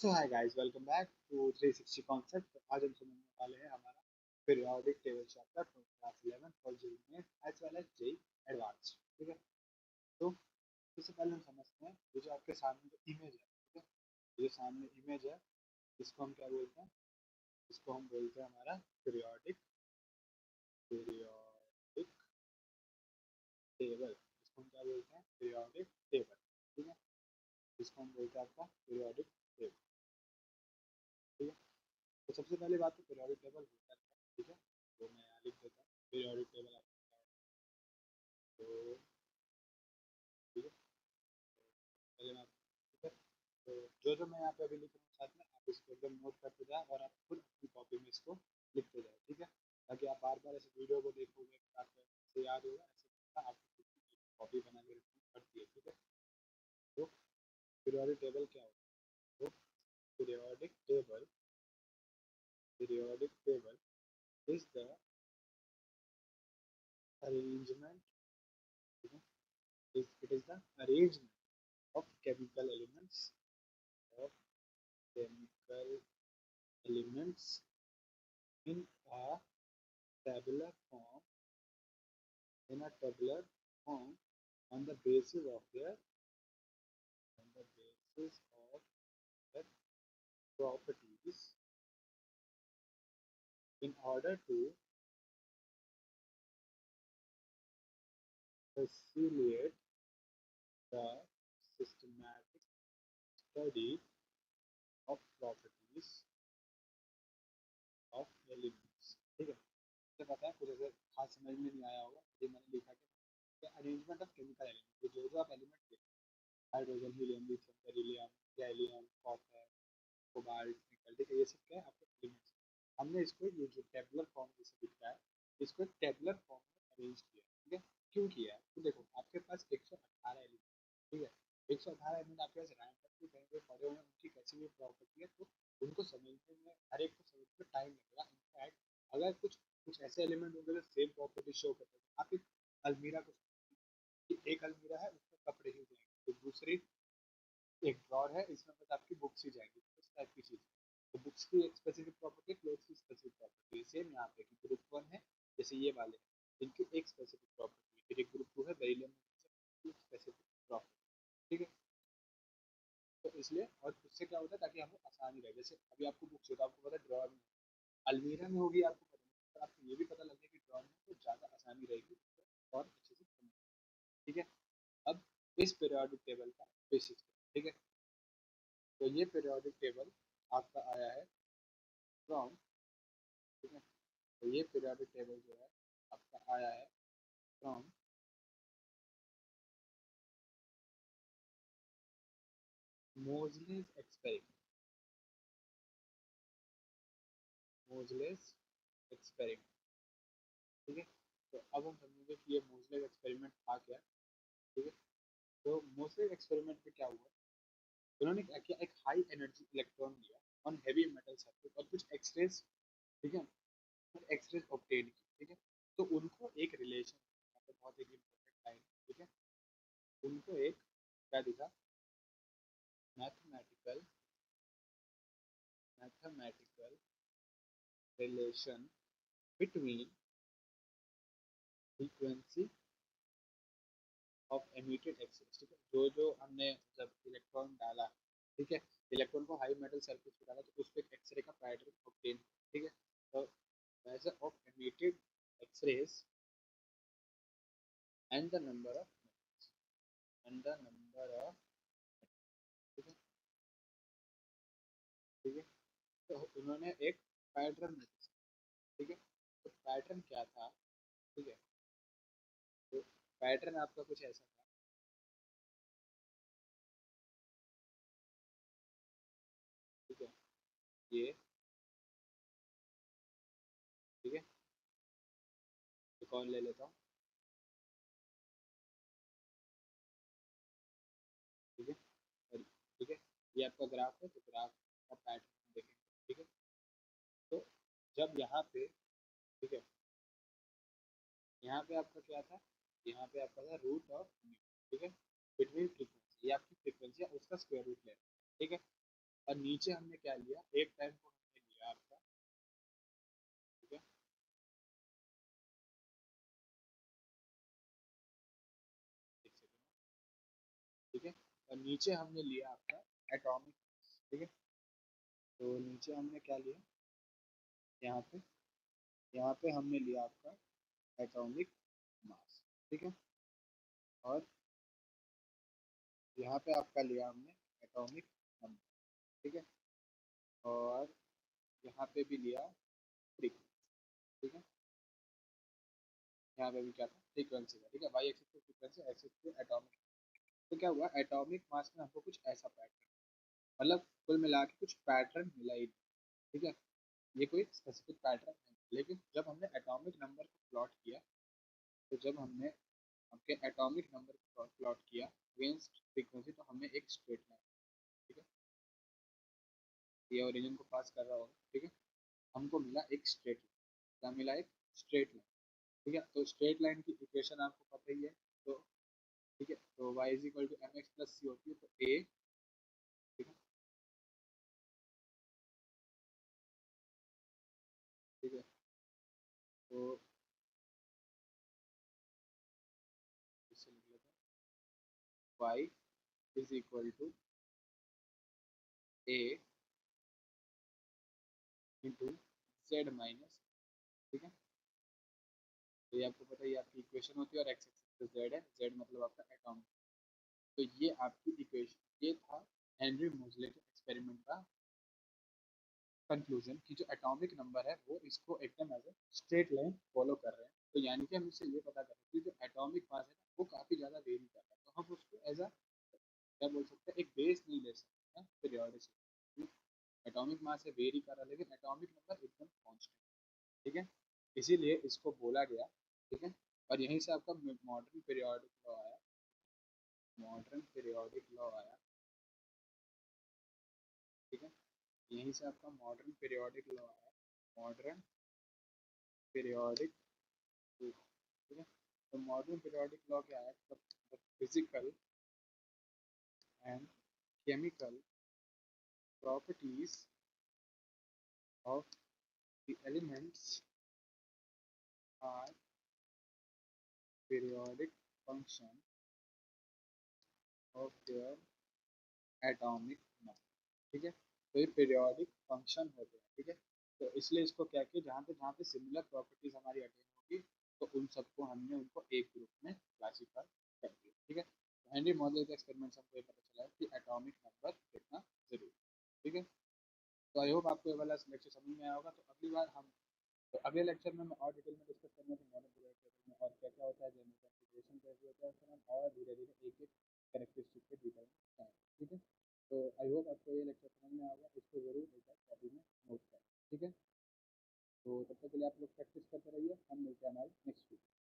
So hi guys, welcome back to 360 concept. आज हम समझने वाले हैं हमारा periodic table chapter from class 11 for JEE mains as well as JEE advanced. ठीक है, तो सबसे पहले हम समझते हैं ये जो आपके सामने जो इमेज है। ठीक है, ये जो सामने इमेज है इसको हम क्या बोलते हैं? इसको हम बोलते हैं हमारा पीरियोडिक पीरियोडिक टेबल। इसको हम क्या बोलते हैं? Periodic table. ठीक है, इसको हम बोलते हैं आपका पीरियोडिक टेबल। ठीक है, तो सबसे पहली बात तो पीरियोडिक टेबल होता है। ठीक है, तो मैं यहाँ लिख देता हूँ पीरियोडिक टेबल आपका। तो ठीक है, पहले मैं ठीक है, तो जो मैं यहाँ पे अभी लिख रहा हूँ साथ में आप इसको एकदम नोट करते जाए और आप खुद अपनी कॉपी में इसको लिखते जाए। ठीक है, ताकि आप बार बार ऐसे वीडियो को देखोगे आपको ऐसे याद होगा, ऐसे आपको कॉपी बना के रखनी पड़ती है। ठीक है, तो पीरियोडिक टेबल क्या होता है? तो periodic table is the arrangement, it is the arrangement of of chemical elements in a tabular form in a tabular form on the basis of their properties in order to facilitate the systematic study of properties of elements। ठीक है, मुझे पता है कुछ ऐसे खास समझ में नहीं आया होगा, ये मैंने लिखा कि अरेंजमेंट ऑफ केमिकल एलिमेंट, जो जो आप एलिमेंट देखते हैं hydrogen, helium, lithium, beryllium, gallium, copper, cobalt, निकल, ठीक है, ये सब क्या है आपके एलिमेंट्स। हमने इसको ये जो टेबुलर फॉर्म जैसे दिख रहा है इसको एक टेबुलर फॉर्म में अरेंज किया। ठीक है, क्यों किया है? तो देखो आपके पास 118 एलिमेंट। ठीक है, 118 एलिमेंट आपके पास रैंडमली कहीं पे पड़े हुए हैं, उनकी कैसी भी प्रॉपर्टी है तो उनको समझने में, हर एक को समझने में टाइम लगेगा। इनफैक्ट अगर कुछ कुछ ऐसे एलिमेंट होंगे जो सेम प्रॉपर्टी शो करते हैं, आप एक अलमीरा को कि एक अलमीरा है उसमें कपड़े ही जाएंगे, तो दूसरी एक ड्रॉर है इसमें बस आपकी बुक्स ही जाएंगी, इस टाइप की चीज। तो बुक्स की एक स्पेसिफिक प्रॉपर्टी, क्लोथ्स की स्पेसिफिक प्रॉपर्टी। सेम यहाँ पे कि ग्रुप वन है जैसे ये वाले हैं इनकी एक स्पेसिफिक प्रॉपर्टी, फिर एक ग्रुप टू है बेरिलियम की स्पेसिफिक प्रॉपर्टी। ठीक है, तो इसलिए और उससे क्या होता है ताकि हमें आसानी रहे। जैसे अभी आपको बुक्स हो तो आपको पता है ड्रॉर में, अलमीरा में होगी आपको पता नहीं, तो आपको ये भी पता लग जाए कि ड्रॉर में तो ज़्यादा आसानी रहेगी और अच्छे से समझ। ठीक है, अब इस पीरियोडिक टेबल का बेसिक्स। ठीक है, तो ये पीरियोडिक टेबल आपका आया है फ्रॉम, ठीक है, तो ये पीरियोडिक टेबल जो है आपका आया है फ्रॉम मोजलेस एक्सपेरिमेंट। मोजलेस एक्सपेरिमेंट। ठीक है, तो अब हम समझेंगे कि ये मोजलेस एक्सपेरिमेंट था क्या। ठीक है, तो मोजलेस एक्सपेरिमेंट में क्या हुआ, उन्होंने क्या किया, एक हाई एनर्जी इलेक्ट्रॉन लिया ऑन हैवी मेटल सरफेस और कुछ एक्सरेज, ठीक है, एक्सरेज ऑब्टेन की। ठीक है, तो उनको एक रिलेशन, बहुत एक इंपॉर्टेंट लाइन, ठीक है, उनको एक क्या दिखा, mathematical mathematical relation between frequency of emitted X rays. ठीक है, जो जो हमने जब इलेक्ट्रॉन डाला, ठीक है, इलेक्ट्रॉन को हाई मेटल सरफेस पे डाला तो उस पर एक्सरे का पैटर्न ऑब्टेन। ठीक है, तो measure of emitted X-rays and the number of and the number of, ठीक है, ठीक है, तो उन्होंने एक पैटर्न नोटिस। ठीक है, तो पैटर्न क्या था? ठीक है, तो पैटर्न आपका कुछ ऐसा था। ठीक है, ये, ठीक है, एक और ले लेता हूँ। ठीक है, और ठीक है, ये आपका ग्राफ है, तो ग्राफ का पैटर्न देखेंगे। ठीक है, तो जब यहाँ पे, ठीक है, यहाँ पे आपका क्या था, यहाँ पे आपका था रूट ऑफ, ठीक है, बिटवीन फ्रीक्वेंसी, ये आपकी फ्रीक्वेंसी है उसका स्क्वायर रूट ले रहा है। ठीक है, और नीचे हमने क्या लिया, एक टाइम को हमने लिया आपका, ठीक है, एक सेकंड, ठीक है, और नीचे हमने लिया आपका एटॉमिक, ठीक है, तो नीचे हमने क्या लिया, यहाँ पे, यहाँ पे हमने लिया आपका एटॉमिक मास, ठीक है, और यहाँ पे आपका लिया हमने एटॉमिक नंबर, ठीक है, और यहाँ पे भी लिया फ्रीक्वेंसी, ठीक है, यहाँ पे भी क्या था, फ्रीक्वेंसी का, ठीक है, वाई एक्सिस पे फ्रीक्वेंसी, एक्सिस पे एटॉमिक। तो क्या हुआ, एटॉमिक मास में हमको कुछ ऐसा पैटर्न, मतलब कुल मिला के कुछ पैटर्न मिला ही नहीं, ठीक है, ये कोई स्पेसिफिक पैटर्न नहीं, लेकिन जब हमने एटॉमिक नंबर को प्लॉट किया, तो जब हमने आपके एटॉमिक नंबर को प्लॉट किया अगेंस्ट फ्रीक्वेंसी, तो हमें एक स्ट्रेट लाइन, ठीक है, ये ओरिजिन को पास कर रहा होगा, ठीक है, हमको मिला एक स्ट्रेट लाइन, क्या मिला, एक स्ट्रेट लाइन, ठीक है, तो स्ट्रेट लाइन की इक्वेशन आपको पता ही है, तो ठीक है, तो y is equal to M X plus C होती है, तो ए, ठीक है, ठीक है, तो इससे लिख लेते हैं y is equal to a into Z minus, ठीक है, तो ये आपको पता है, ये आपकी इक्वेशन होती है, और एक्स एक्सिस पे जेड है, जेड मतलब आपका एटॉमिक, तो ये आपकी इक्वेशन, ये था हेनरी मोजले के एक्सपेरिमेंट का कंक्लूजन, कि जो एटॉमिक नंबर है वो इसको एकदम as a straight line follow कर रहे हैं, तो यानी कि हम इससे ये पता कर सकते हैं कि जो एटॉमिक मास है वो काफ़ी ज़्यादा वेरी कर रहा है, तो हम उसको एज अ क्या बोल सकते हैं, एक बेस नहीं ले सकते हैं पीरियोडिसिटी, एटॉमिक मास है वेरी कर रहा है, लेकिन एटॉमिक नंबर एकदम कांस्टेंट, ठीक है, इसीलिए इसको बोला गया, ठीक है, और यहीं से आपका मॉडर्न पीरियोडिक लॉ आया, मॉडर्न पीरियोडिक लॉ आया, ठीक है, यहीं से आपका मॉडर्न पीरियोडिक लॉ आया, मॉडर्न पीरियोडिक, ठीक है, तो मॉडर्न पीरियोडिक लॉ क्या है, physical and chemical properties of the elements are periodic function of their atomic number, ठीक है, तो ये periodic function होते हैं, ठीक है, तो इसलिए इसको क्या किया, जहाँ पे सिमिलर प्रॉपर्टीज हमारी अटेन होगी, तो उन सबको हमने उनको एक ग्रुप में क्लासीफाई कर दिया, ठीक है, हेनरी मॉडल के एक्सपेरिमेंट से हमको ये पता चला है कि एटॉमिक नंबर कितना जरूरी, ठीक है, तो आई होप आपको ये वाला लेक्चर समझ में आया होगा, तो अगली बार हम, तो अगले लेक्चर में मैं और डिटेल में डिस्कस करूँगा कि मॉडर्न पीरियड में और क्या क्या होता है, जनरल कॉन्फ़िगरेशन कैसे होता है, फिर हम और धीरे धीरे एक एक कैरेक्टरिस्टिक पे डिटेल में जाएंगे, ठीक है, तो आई होप आपको ये लेक्चर समझ में आएगा, इसको जरूर